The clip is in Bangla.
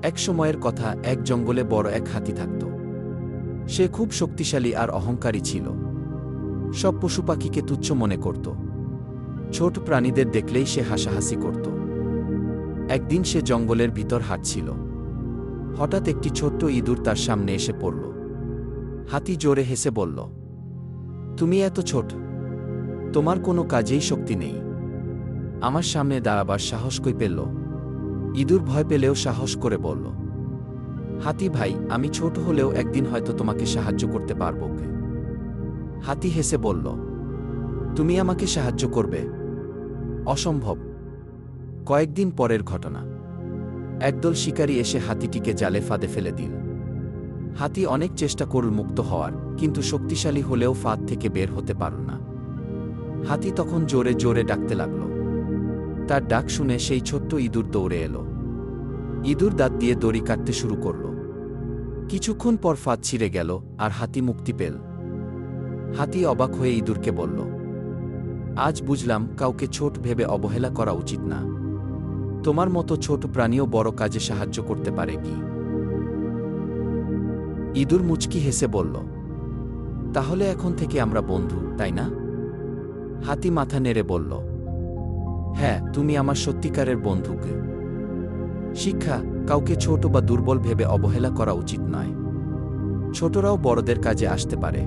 এক সময়ের কথা, এক জঙ্গলে বড় এক হাতি থাকত। সে খুব শক্তিশালী আর অহংকারী ছিল। সব পশুপাখিকে তুচ্ছ মনে করত। ছোট প্রাণীদের দেখলেই সে হাসাহাসি করত। একদিন সে জঙ্গলের ভিতর হাঁটছিল। হঠাৎ একটি ছোট্ট ইঁদুর তার সামনে এসে পড়ল। হাতি জোরে হেসে বলল, তুমি এত ছোট, তোমার কোনো কাজেই শক্তি নেই, আমার সামনে দাঁড়াবার সাহস কই পেল? ইঁদুর ভয় পেলেও সাহস করে বলল, হাতি ভাই, আমি ছোট হলেও একদিন হয়তো তোমাকে সাহায্য করতে পারব। হাতি হেসে বলল, তুমি আমাকে সাহায্য করবে? অসম্ভব। কয়েকদিন পরের ঘটনা। একদল শিকারী এসে হাতিটিকে জালে ফাঁদে ফেলে দিল। হাতি অনেক চেষ্টা করল মুক্ত হওয়ার, কিন্তু শক্তিশালী হলেও ফাঁদ থেকে বের হতে পারল না। হাতি তখন জোরে জোরে ডাকতে লাগল। তার ডাক শুনে সেই ছোট্ট ইঁদুর দৌড়ে এলো। ইঁদুর দাঁত দিয়ে দড়ি কাটতে শুরু করল। কিছুক্ষণ পর ফাঁদ ছিঁড়ে গেল আর হাতি মুক্তি পেল। হাতি অবাক হয়ে ইঁদুরকে বলল, আজ বুঝলাম কাউকে ছোট ভেবে অবহেলা করা উচিত না। তোমার মতো ছোট প্রাণীও বড় কাজে সাহায্য করতে পারে কি? ইঁদুর মুচকি হেসে বলল, তাহলে এখন থেকে আমরা বন্ধু, তাই না? হাতি মাথা নেড়ে বলল, হ্যাঁ, তুমি আমার সত্যিকারের বন্ধু। শিক্ষা: কাউকে ছোট বা দুর্বল ভেবে অবহেলা করা উচিত নয়। ছোটরাও বড়দের কাজে আসতে পারে।